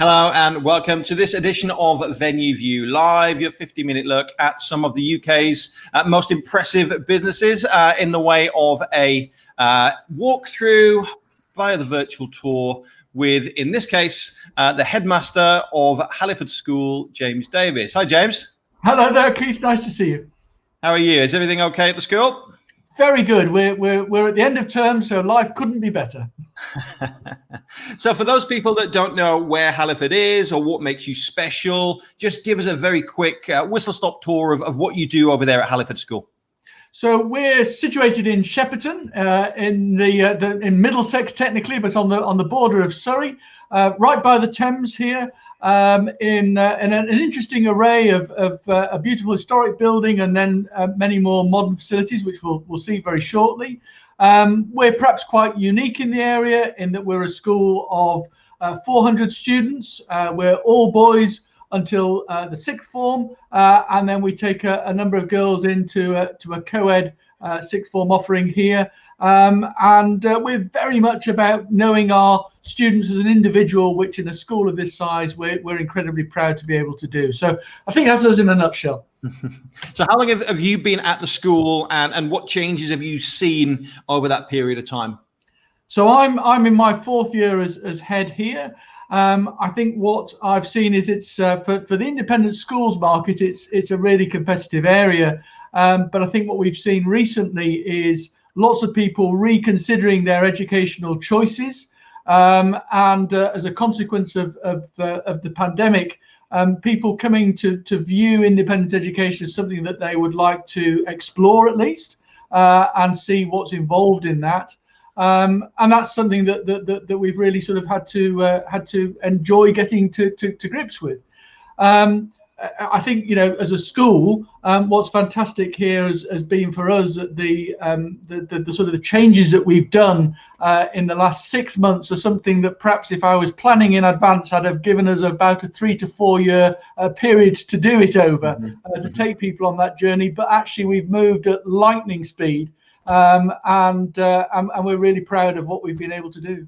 Hello and welcome to this edition of Venue View Live, your 50-minute look at some of the UK's most impressive businesses in the way of a walkthrough via the virtual tour with, in this case, the headmaster of Halliford School, James Davies. Hi, James. Hello there, Keith. Nice to see you. How are you? Is everything okay at the school? Very good. We're at the end of term, so life couldn't be better. So for those people that don't know where Halliford is or what makes you special, just give us a very quick whistle-stop tour of what you do over there at Halliford School. So we're situated in Shepperton, in Middlesex technically, but on the border of Surrey, right by the Thames here. In an interesting array of a beautiful historic building and then many more modern facilities, which we'll see very shortly. We're perhaps quite unique in the area in that we're a school of 400 students. We're all boys until the sixth form, and then we take a number of girls into a co-ed sixth form offering here. And we're very much about knowing our students as an individual, which in a school of this size, we're incredibly proud to be able to do. So I think that's us in a nutshell. So how long have you been at the school and what changes have you seen over that period of time? So I'm in my fourth year as head here. I think what I've seen is it's for the independent schools market, it's a really competitive area. But I think what we've seen recently is lots of people reconsidering their educational choices, and as a consequence of the pandemic, people coming to view independent education as something that they would like to explore at least, and see what's involved in that. And that's something that we've really sort of had to enjoy getting to grips with. I think, you know, as a school, what's fantastic here has been for us the sort of the changes that we've done in the last 6 months are something that perhaps if I was planning in advance, I'd have given us about a 3 to 4 year period to do it over, to take people on that journey. But actually, we've moved at lightning speed, and we're really proud of what we've been able to do.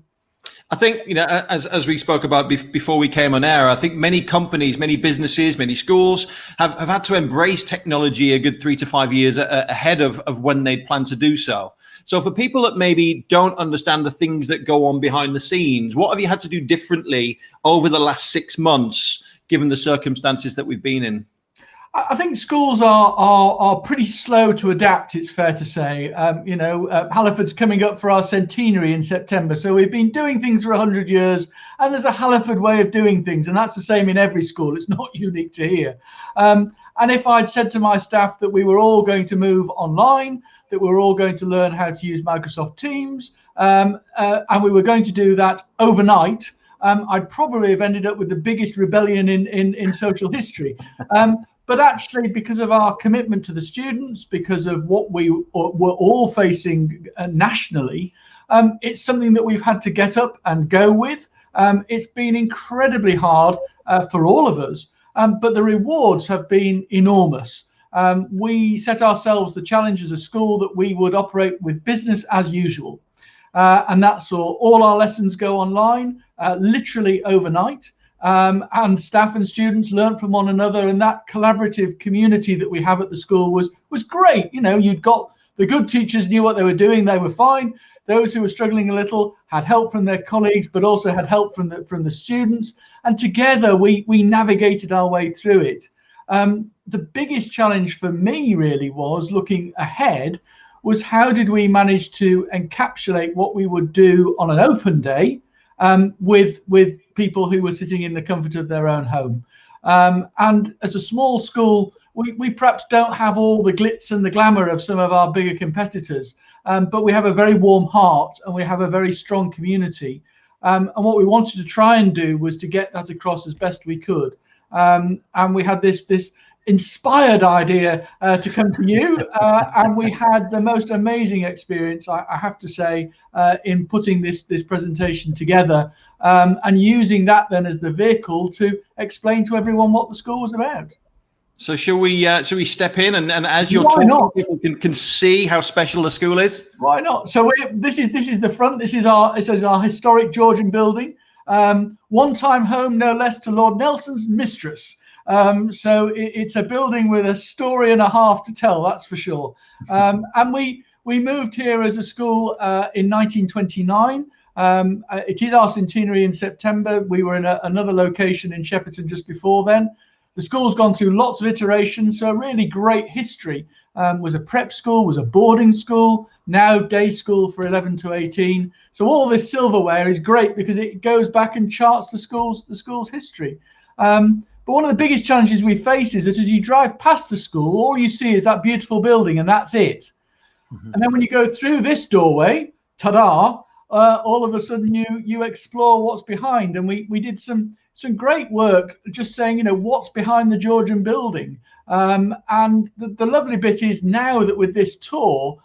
I think, you know, as we spoke about before we came on air, I think many companies, many businesses, many schools have had to embrace technology a good 3 to 5 years ahead of when they'd planned to do so. So for people that maybe don't understand the things that go on behind the scenes, what have you had to do differently over the last 6 months, given the circumstances that we've been in? I think schools are pretty slow to adapt, it's fair to say. You know, Halliford's coming up for our centenary in September. So we've been doing things for 100 years, and there's a Halliford way of doing things. And that's the same in every school. It's not unique to here. And if I'd said to my staff that we were all going to move online, that we were all going to learn how to use Microsoft Teams, and we were going to do that overnight, I'd probably have ended up with the biggest rebellion in social history. But actually, because of our commitment to the students, because of what we were all facing nationally, it's something that we've had to get up and go with. It's been incredibly hard for all of us, but the rewards have been enormous. We set ourselves the challenge as a school that we would operate with business as usual. And that's all our lessons go online, literally overnight. And staff and students learn from one another, and that collaborative community that we have at the school was great. You know, you'd got the good teachers knew what they were doing, they were fine. Those who were struggling a little had help from their colleagues, but also had help from the students, and together we navigated our way through it. The biggest challenge for me really was looking ahead, was how did we manage to encapsulate what we would do on an open day with people who were sitting in the comfort of their own home. And as a small school, we perhaps don't have all the glitz and the glamour of some of our bigger competitors, but we have a very warm heart and we have a very strong community. And what we wanted to try and do was to get that across as best we could. And we had this inspired idea to come to you, and we had the most amazing experience, I have to say, in putting this presentation together, and using that then as the vehicle to explain to everyone what the school was about. So shall we step in and as you're talking, people can see how special the school is? Why not? So this is the front. This is our historic Georgian building. One-time home, no less, to Lord Nelson's mistress. So it's a building with a story and a half to tell, that's for sure. And we moved here as a school in 1929. It is our centenary in September. We were in another location in Shepperton just before then. The school's gone through lots of iterations, so a really great history. Was a prep school, was a boarding school, now day school for 11 to 18. So all this silverware is great because it goes back and charts the school's history. But one of the biggest challenges we face is that as you drive past the school, all you see is that beautiful building and that's it. Mm-hmm. And then when you go through this doorway, ta-da, all of a sudden you explore what's behind. And we did some great work just saying, you know, what's behind the Georgian building. And the lovely bit is now that with this tour,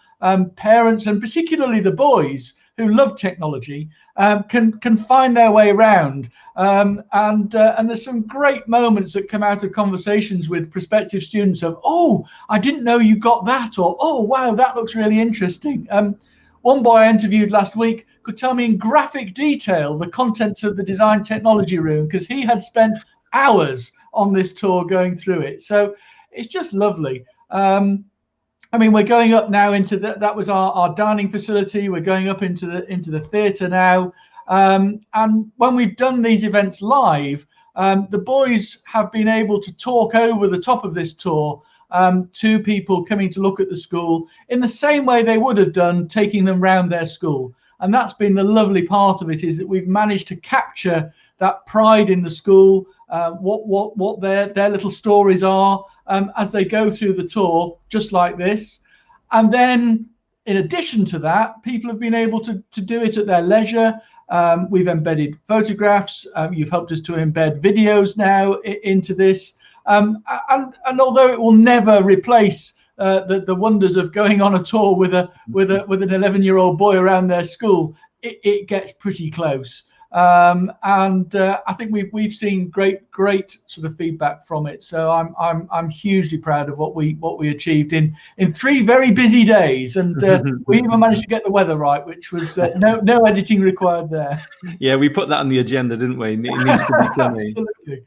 parents and particularly the boys who love technology can find their way around. And there's some great moments that come out of conversations with prospective students of, oh, I didn't know you got that, or oh, wow, that looks really interesting. One boy I interviewed last week could tell me in graphic detail the contents of the design technology room because he had spent hours on this tour going through it. So it's just lovely. I mean, we're going up now into that was our dining facility. We're going up into the theatre now. And when we've done these events live, the boys have been able to talk over the top of this tour to people coming to look at the school in the same way they would have done taking them round their school. And that's been the lovely part of it, is that we've managed to capture that pride in the school, what their little stories are as they go through the tour, just like this. And then in addition to that, people have been able to do it at their leisure. We've embedded photographs. You've helped us to embed videos now into this. And although it will never replace the wonders of going on a tour with an 11-year-old boy around their school, it gets pretty close. I think we've seen great sort of feedback from it. So I'm hugely proud of what we achieved in 3 very busy days, and we even managed to get the weather right, which was no editing required there. Yeah, we put that on the agenda, didn't we? It needs to be funny. Absolutely.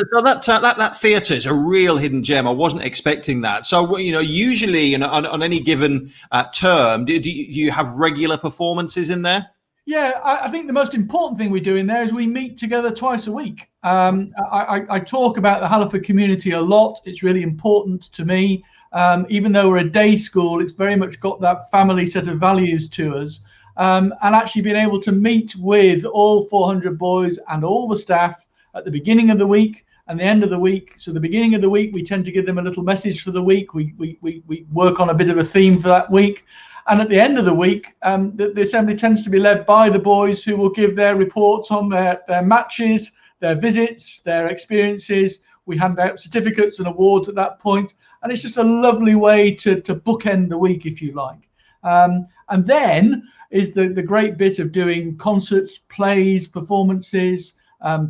So that theatre is a real hidden gem. I wasn't expecting that. So usually on any given term, do you have regular performances in there? Yeah, I think the most important thing we do in there is we meet together twice a week. I talk about the Halliford community a lot. It's really important to me. Even though we're a day school, it's very much got that family set of values to us. And actually being able to meet with all 400 boys and all the staff at the beginning of the week and the end of the week. So the beginning of the week, we tend to give them a little message for the week. We work on a bit of a theme for that week. And at the end of the week, the assembly tends to be led by the boys, who will give their reports on their matches, their visits, their experiences. We hand out certificates and awards at that point. And it's just a lovely way to bookend the week, if you like. And then is the great bit of doing concerts, plays, performances,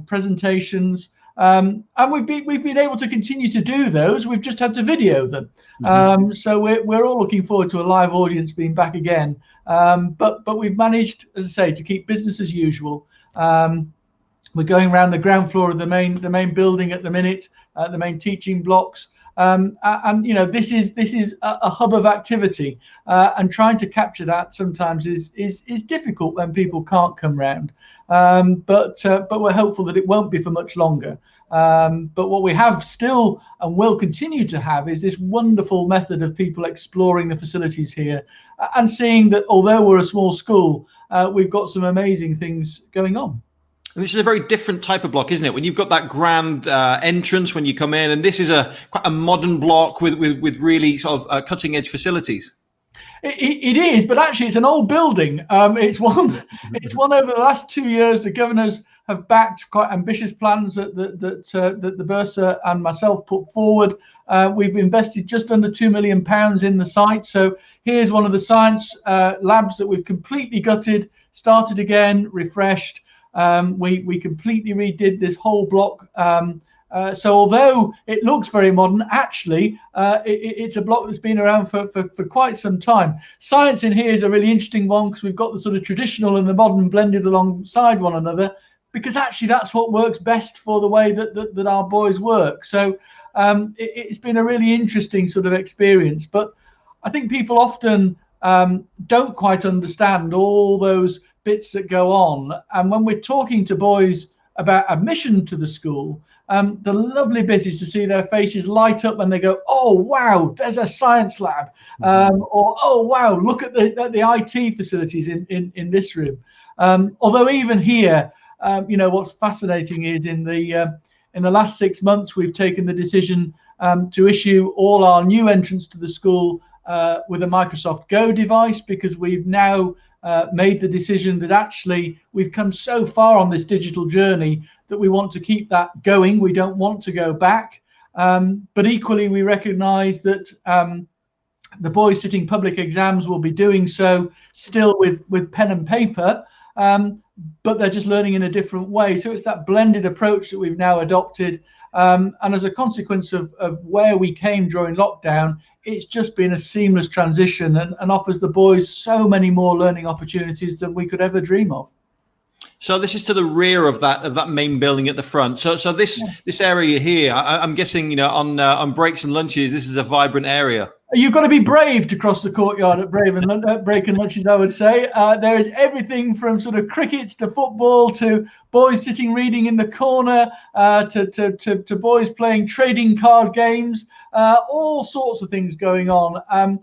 presentations. And we've been able to continue to do those. We've just had to video them. So we're all looking forward to a live audience being back again. But we've managed, as I say, to keep business as usual. We're going around the ground floor of the main building at the minute, the main teaching blocks. And this is a hub of activity, and trying to capture that sometimes is difficult when people can't come round. But we're hopeful that it won't be for much longer. But what we have still and will continue to have is this wonderful method of people exploring the facilities here and seeing that although we're a small school, we've got some amazing things going on. And this is a very different type of block, isn't it? When you've got that grand entrance when you come in, and this is quite a modern block with really sort of cutting edge facilities. It is, but actually it's an old building. It's one over the last 2 years. The governors have backed quite ambitious plans that the Bursar and myself put forward. We've invested just under £2 million in the site. So here's one of the science labs that we've completely gutted, started again, refreshed. We completely redid this whole block So although it looks very modern, actually it's a block that's been around for quite some time. Science in here is a really interesting one because we've got the sort of traditional and the modern blended alongside one another, because actually that's what works best for the way that our boys work. So it's been a really interesting sort of experience. But I think people often don't quite understand all those bits that go on. And when we're talking to boys about admission to the school, the lovely bit is to see their faces light up when they go, "Oh wow, there's a science lab," or "Oh wow, look at the IT facilities in this room." Although even here, what's fascinating is in the last 6 months we've taken the decision to issue all our new entrants to the school with a Microsoft Go device, because we've now made the decision that actually we've come so far on this digital journey that we want to keep that going. We don't want to go back. But equally, we recognise that the boys sitting public exams will be doing so still with pen and paper, but they're just learning in a different way. So it's that blended approach that we've now adopted. And as a consequence of where we came during lockdown, it's just been a seamless transition and offers the boys so many more learning opportunities than we could ever dream of. So this is to the rear of that main building at the front. So this area here, I'm guessing, on breaks and lunches, this is a vibrant area. You've got to be brave to cross the courtyard at break and lunches, I would say. There is everything from sort of cricket to football to boys sitting reading in the corner to boys playing trading card games, all sorts of things going on. And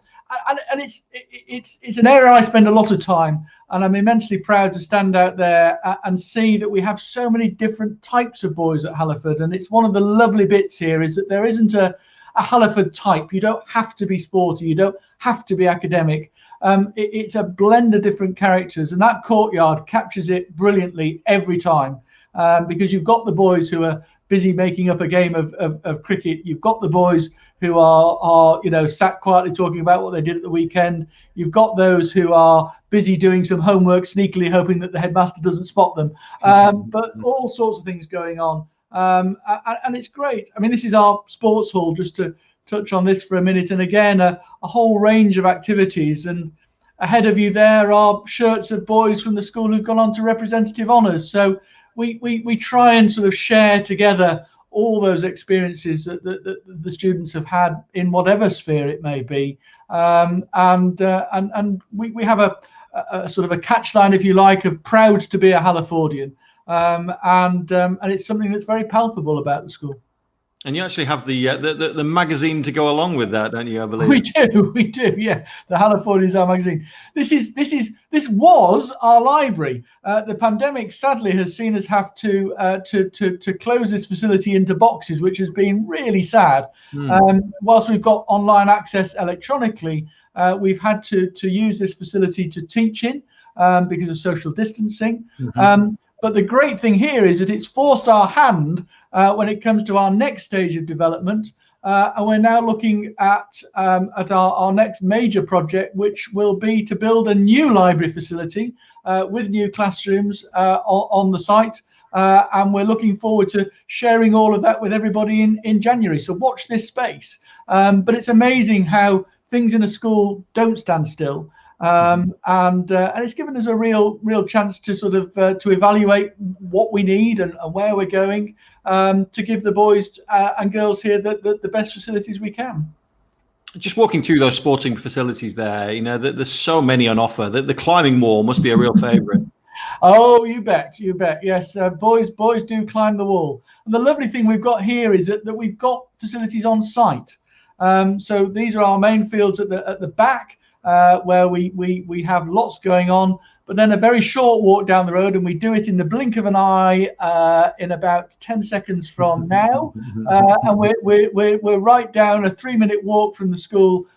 it's an area I spend a lot of time, and I'm immensely proud to stand out there and see that we have so many different types of boys at Halliford. And it's one of the lovely bits here is that there isn't a Halliford type. You don't have to be sporty, you don't have to be academic. It's a blend of different characters, and that courtyard captures it brilliantly every time, because you've got the boys who are busy making up a game of cricket. You've got the boys who are sat quietly talking about what they did at the weekend. You've got those who are busy doing some homework sneakily, hoping that the headmaster doesn't spot them. But all sorts of things going on. And it's great. I mean, this is our sports hall, just to touch on this for a minute. And again, a whole range of activities. And ahead of you there are shirts of boys from the school who've gone on to representative honours. So we try and sort of share together all those experiences that the students have had in whatever sphere it may be. And we have a sort of a catchline, if you like, of proud to be a Hallifordian. And it's something that's very palpable about the school. And you actually have the magazine to go along with that, don't you? I believe we do. Yeah, the Halliford is our magazine. This was our library. The pandemic sadly has seen us have to close this facility into boxes, which has been really sad. Whilst we've got online access electronically, we've had to use this facility to teach in because of social distancing. But the great thing here is that it's forced our hand when it comes to our next stage of development. And we're now looking at our next major project, which will be to build a new library facility with new classrooms on the site. And we're looking forward to sharing all of that with everybody in January. So watch this space. But it's amazing how things in a school don't stand still. And it's given us a real chance to sort of to evaluate what we need and where we're going, to give the boys and girls here the best facilities we can. Just walking through those sporting facilities there, there's so many on offer. The climbing wall must be a real favourite. Oh, you bet. Yes, boys do climb the wall. And the lovely thing we've got here is that we've got facilities on site. So these are our main fields at the back. Where we have lots going on, but then a very short walk down the road, and we do it in the blink of an eye in about 10 seconds from now, and we're right down a 3-minute walk from the school.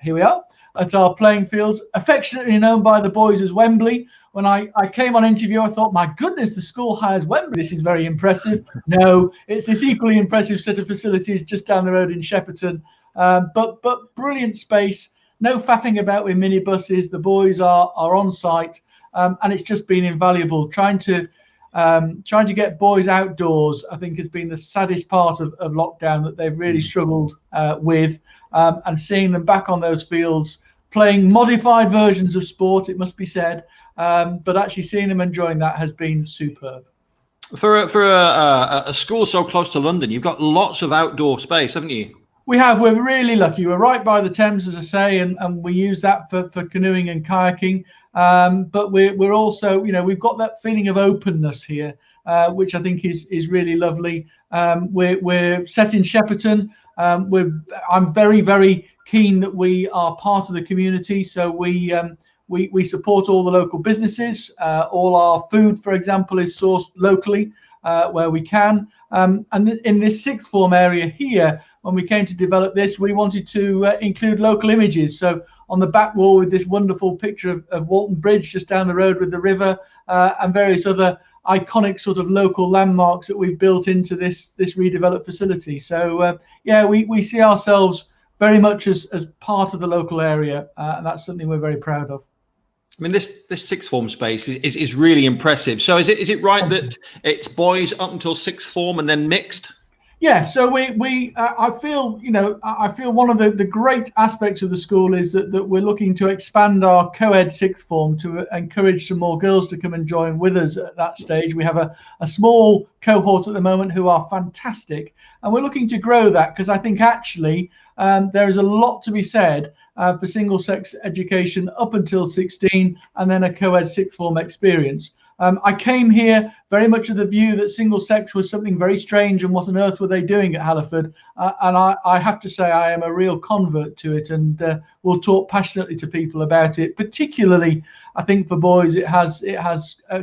Here we are at our playing fields, affectionately known by the boys as Wembley. When I came on interview, I thought, my goodness, the school hires Wembley. This is very impressive. No, it's this equally impressive set of facilities just down the road in Shepperton, but brilliant space. No faffing about with minibuses. The boys are on site, and it's just been invaluable trying to Trying to get boys outdoors, I think, has been the saddest part of lockdown that they've really struggled with. And seeing them back on those fields, playing modified versions of sport, it must be said, but actually seeing them enjoying that has been superb. For a school so close to London, you've got lots of outdoor space, haven't you? We have. We're really lucky. We're right by the Thames, as I say, and we use that for canoeing and kayaking. But we're also, we've got that feeling of openness here, which I think is really lovely. We're set in Shepperton. I'm very, very keen that we are part of the community. So we support all the local businesses. All our food, for example, is sourced locally where we can. And in this sixth form area here, when we came to develop this, we wanted to include local images. So on the back wall with this wonderful picture of Walton Bridge just down the road with the river, and various other iconic sort of local landmarks that we've built into this redeveloped facility. So yeah, we see ourselves very much as part of the local area, and that's something we're very proud of. I mean, this sixth form space is really impressive. So is it right that it's boys up until sixth form and then mixed? Yeah, so I feel one of the great aspects of the school is that we're looking to expand our co-ed sixth form to encourage some more girls to come and join with us at that stage. We have a small cohort at the moment who are fantastic, and we're looking to grow that because I think actually there is a lot to be said for single-sex education up until 16 and then a co-ed sixth form experience. I came here very much of the view that single sex was something very strange and what on earth were they doing at Halliford, and I have to say I am a real convert to it, and will talk passionately to people about it. Particularly, I think for boys it has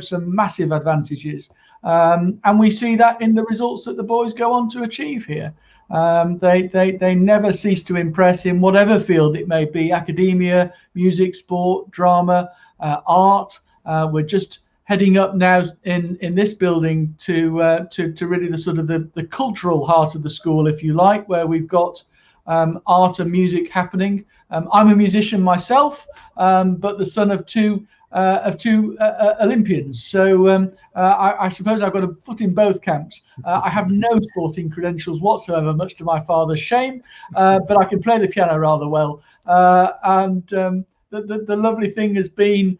some massive advantages, and we see that in the results that the boys go on to achieve here. They never cease to impress in whatever field it may be: academia, music, sport, drama, art. We're just heading up now in this building to really the sort of the cultural heart of the school, if you like, where we've got art and music happening. I'm a musician myself, but the son of two Olympians, so I suppose I've got a foot in both camps. I have no sporting credentials whatsoever, much to my father's shame, but I can play the piano rather well, and the lovely thing has been,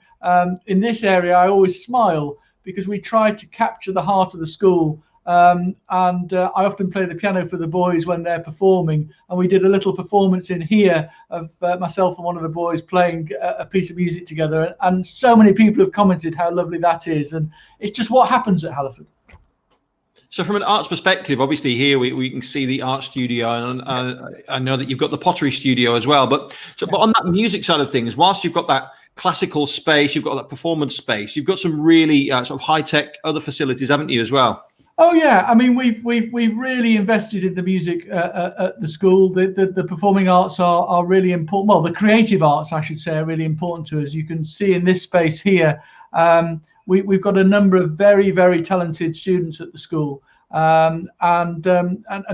in this area, I always smile because we try to capture the heart of the school. And I often play the piano for the boys when they're performing. And we did a little performance in here of myself and one of the boys playing a piece of music together. And so many people have commented how lovely that is. And it's just what happens at Halliford. So from an arts perspective, obviously here we can see the art studio, and I know that you've got the pottery studio as well. But on that music side of things, whilst you've got that classical space, you've got that performance space, you've got some really sort of high tech other facilities, haven't you, as well? Oh yeah, I mean we've really invested in the music at the school. The performing arts are really important. Well, the creative arts, I should say, are really important to us. You can see in this space here, we've got a number of very, very talented students at the school, and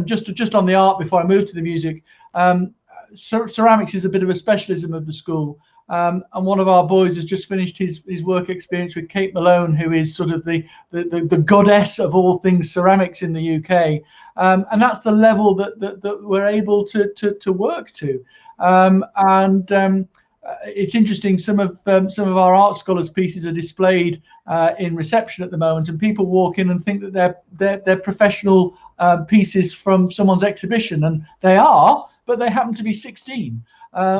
just on the art before I move to the music, ceramics is a bit of a specialism of the school. And one of our boys has just finished his work experience with Kate Malone, who is sort of the goddess of all things ceramics in the UK, and that's the level that we're able to work to. It's interesting. Some of our art scholars' pieces are displayed in reception at the moment, and people walk in and think that they're professional pieces from someone's exhibition, and they are, but they happen to be 16.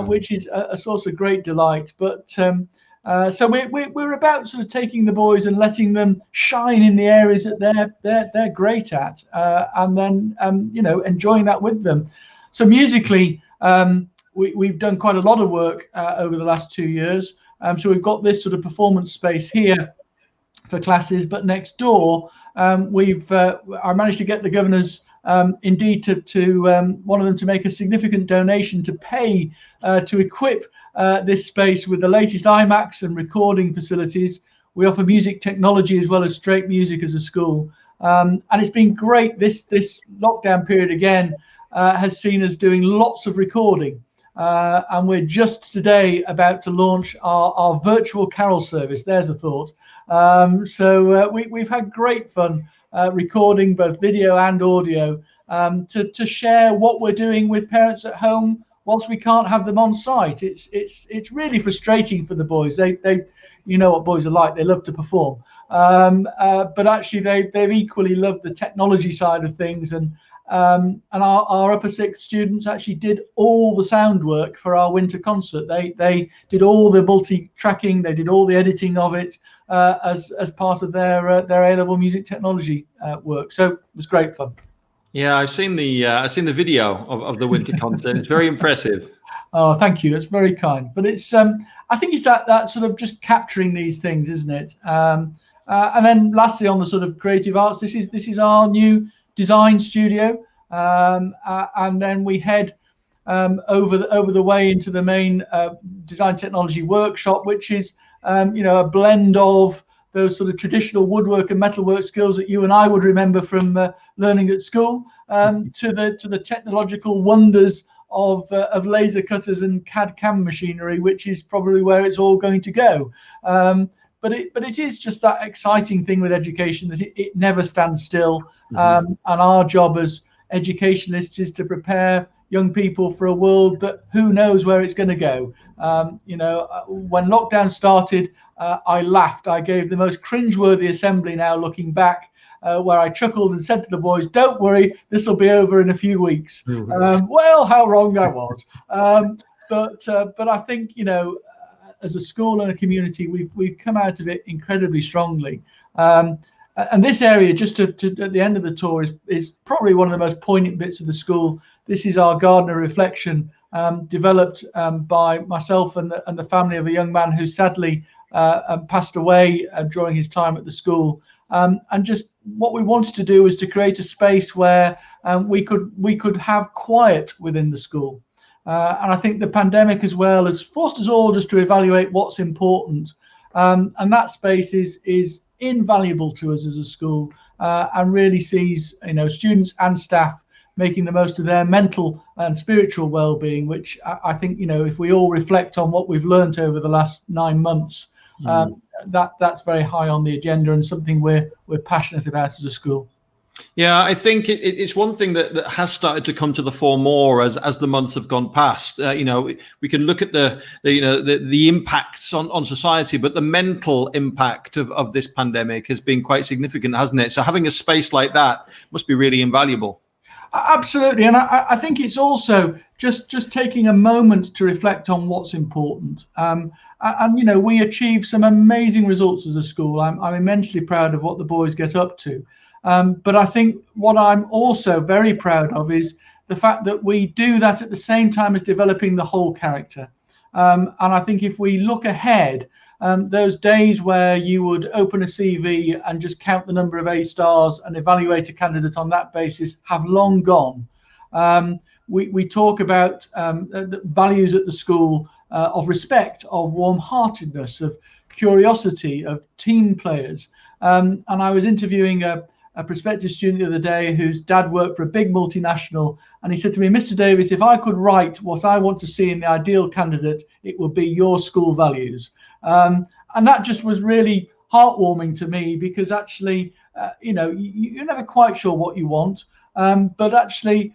Which is a source of great delight. But so we're about sort of taking the boys and letting them shine in the areas that they're great at, and then enjoying that with them. So musically, we've done quite a lot of work over the last 2 years. So we've got this sort of performance space here for classes, but next door I managed to get the governor's indeed to one of them to make a significant donation to pay to equip this space with the latest iMacs and recording facilities. We offer music technology as well as straight music as a school, and it's been great. This lockdown period again has seen us doing lots of recording, and we're just today about to launch our virtual carol service. There's a thought. So we've had great fun recording both video and audio to share what we're doing with parents at home whilst we can't have them on site. It's really frustrating for the boys. They you know what boys are like. They love to perform, but actually they've equally loved the technology side of things. And our upper sixth students actually did all the sound work for our winter concert. They did all the multi-tracking. They did all the editing of it as part of their A-level music technology work. So it was great fun. Yeah, I've seen the video of the winter concert. It's very impressive. Oh, thank you. It's very kind. But it's I think it's that sort of just capturing these things, isn't it? And then lastly, on the sort of creative arts, this is our new design studio, and then we head over the way into the main design technology workshop, which is a blend of those sort of traditional woodwork and metalwork skills that you and I would remember from learning at school, to the technological wonders of laser cutters and CAD/CAM machinery, which is probably where it's all going to go. But it is just that exciting thing with education that it never stands still. And our job as educationalists is to prepare young people for a world that who knows where it's going to go. When lockdown started, I laughed. I gave the most cringeworthy assembly now looking back, where I chuckled and said to the boys, "Don't worry, this will be over in a few weeks." Well, how wrong I was. But I think, as a school and a community, we've come out of it incredibly strongly. And this area, just at the end of the tour, is probably one of the most poignant bits of the school. This is our Gardener reflection, developed by myself and the family of a young man who sadly passed away during his time at the school. And just what we wanted to do was to create a space where we could have quiet within the school. And I think the pandemic as well has forced us all just to evaluate what's important. And that space is invaluable to us as a school, and really sees students and staff making the most of their mental and spiritual well-being, which I think if we all reflect on what we've learned over the last 9 months, that's very high on the agenda and something we're passionate about as a school. Yeah, I think it's one thing that has started to come to the fore more as the months have gone past. We can look at the impacts on society, but the mental impact of this pandemic has been quite significant, hasn't it? So having a space like that must be really invaluable. Absolutely, and I think it's also just taking a moment to reflect on what's important. And we achieved some amazing results as a school. I'm immensely proud of what the boys get up to. But I think what I'm also very proud of is the fact that we do that at the same time as developing the whole character. And I think if we look ahead, those days where you would open a CV and just count the number of A stars and evaluate a candidate on that basis have long gone. We talk about the values at the school of respect, of warm-heartedness, of curiosity, of team players. And I was interviewing a prospective student the other day whose dad worked for a big multinational, and he said to me, "Mr. Davies, if I could write what I want to see in the ideal candidate, it would be your school values." And that just was really heartwarming to me, because actually, you're never quite sure what you want, but actually,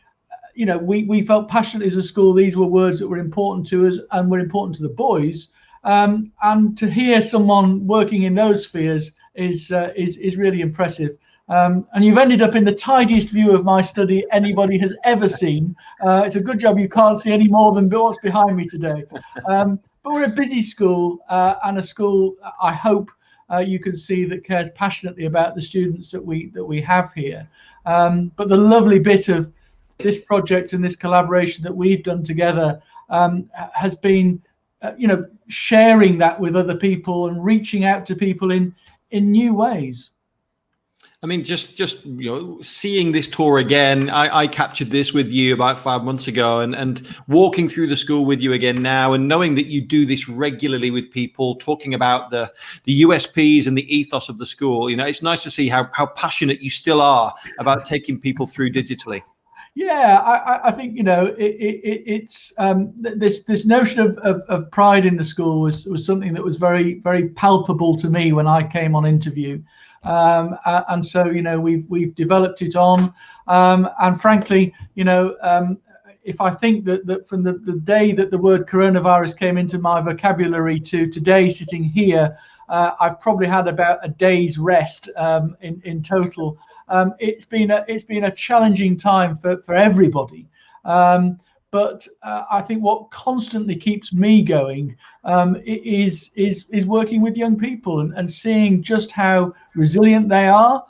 we felt passionately as a school these were words that were important to us and were important to the boys, and to hear someone working in those spheres is really impressive. And you've ended up in the tidiest view of my study anybody has ever seen. It's a good job you can't see any more than what's behind me today. But we're a busy school, and a school, I hope, you can see, that cares passionately about the students that we have here. But the lovely bit of this project and this collaboration that we've done together has been, sharing that with other people and reaching out to people in new ways. I mean, just seeing this tour again, I captured this with you about 5 months ago, and walking through the school with you again now, and knowing that you do this regularly with people, talking about the USPs and the ethos of the school. It's nice to see how passionate you still are about taking people through digitally. Yeah, I think, it's this notion of pride in the school was something that was very, very palpable to me when I came on interview, and so we've developed it on, and frankly, if I think that from the day that the word coronavirus came into my vocabulary to today sitting here, I've probably had about a day's rest in total. It's been a challenging time for everybody, but I think what constantly keeps me going is working with young people and seeing just how resilient they are,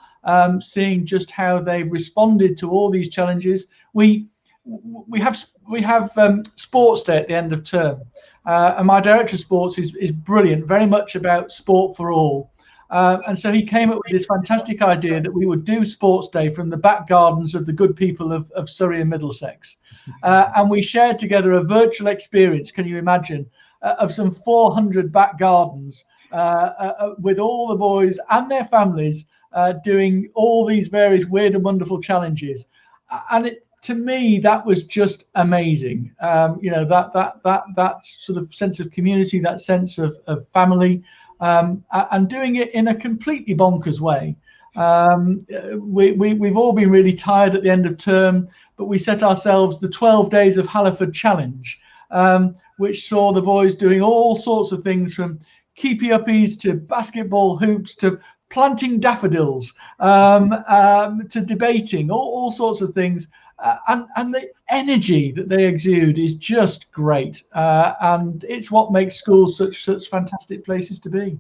seeing just how they've responded to all these challenges. We have sports day at the end of term, and my director of sports is brilliant, very much about sport for all. And so he came up with this fantastic idea that we would do sports day from the back gardens of the good people of Surrey and Middlesex. And we shared together a virtual experience, can you imagine, of some 400 back gardens with all the boys and their families doing all these various weird and wonderful challenges. And to me, that was just amazing. That sort of sense of community, that sense of family. And doing it in a completely bonkers way. We've all been really tired at the end of term, but we set ourselves the 12 Days of Halliford challenge, which saw the boys doing all sorts of things, from keepy uppies to basketball hoops to planting daffodils, to debating, all sorts of things. And the energy that they exude is just great, and it's what makes schools such fantastic places to be.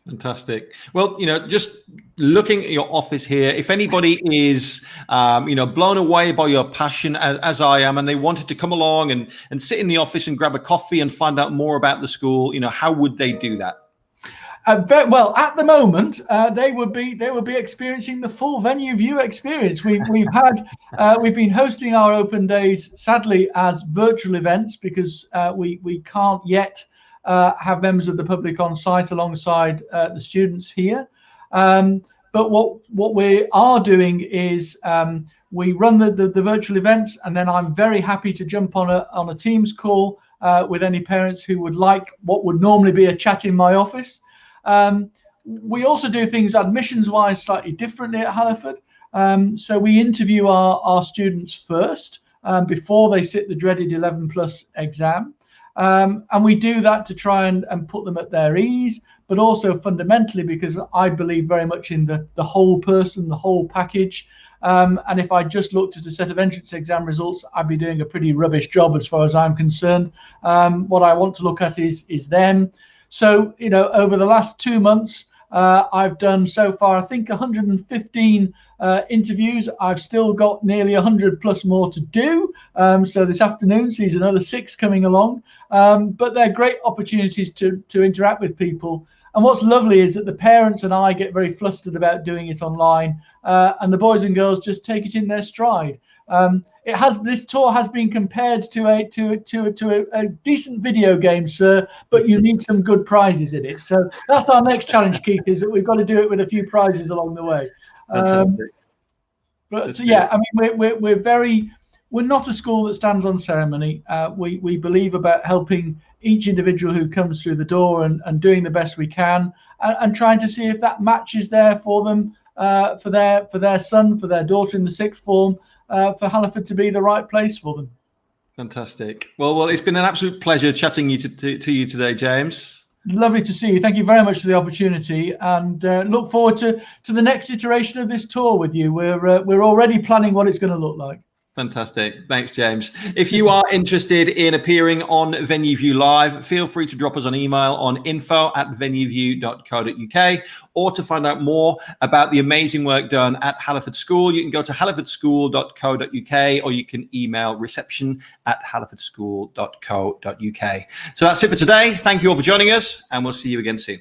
Fantastic. Well, just looking at your office here, if anybody is, blown away by your passion as I am, and they wanted to come along and sit in the office and grab a coffee and find out more about the school, how would they do that? Well, at the moment, they would be experiencing the full venue view experience. We've been hosting our open days, sadly, as virtual events, because we can't yet have members of the public on site alongside the students here. But what we are doing is we run the virtual events, and then I'm very happy to jump on a Teams call with any parents who would like what would normally be a chat in my office. We also do things admissions-wise slightly differently at Halliford. So we interview our students first before they sit the dreaded 11+ exam. And we do that to try and put them at their ease, but also fundamentally because I believe very much in the whole person, the whole package. And if I just looked at a set of entrance exam results, I'd be doing a pretty rubbish job as far as I'm concerned. What I want to look at is them. So, over the last 2 months, I've done so far, I think, 115 interviews. I've still got nearly 100+ more to do. So this afternoon sees another 6 coming along. But they're great opportunities to interact with people. And what's lovely is that the parents and I get very flustered about doing it online, and the boys and girls just take it in their stride. This tour has been compared to a decent video game, sir, but you need some good prizes in it. So that's our next challenge, Keith, is that we've got to do it with a few prizes along the way. But yeah, I mean, we're not a school that stands on ceremony. We believe about helping each individual who comes through the door and doing the best we can, and trying to see if that match is there for them, for their son, for their daughter in the 6th form, for Halliford to be the right place for them. Fantastic. Well, it's been an absolute pleasure chatting to you today, James. Lovely to see you. Thank you very much for the opportunity, and look forward to the next iteration of this tour with you. We're already planning what it's going to look like. Fantastic. Thanks, James. If you are interested in appearing on VenueView Live, feel free to drop us an email on info@venueview.co.uk, or to find out more about the amazing work done at Halliford School, you can go to hallifordschool.co.uk, or you can email reception@hallifordschool.co.uk. So that's it for today. Thank you all for joining us, and we'll see you again soon.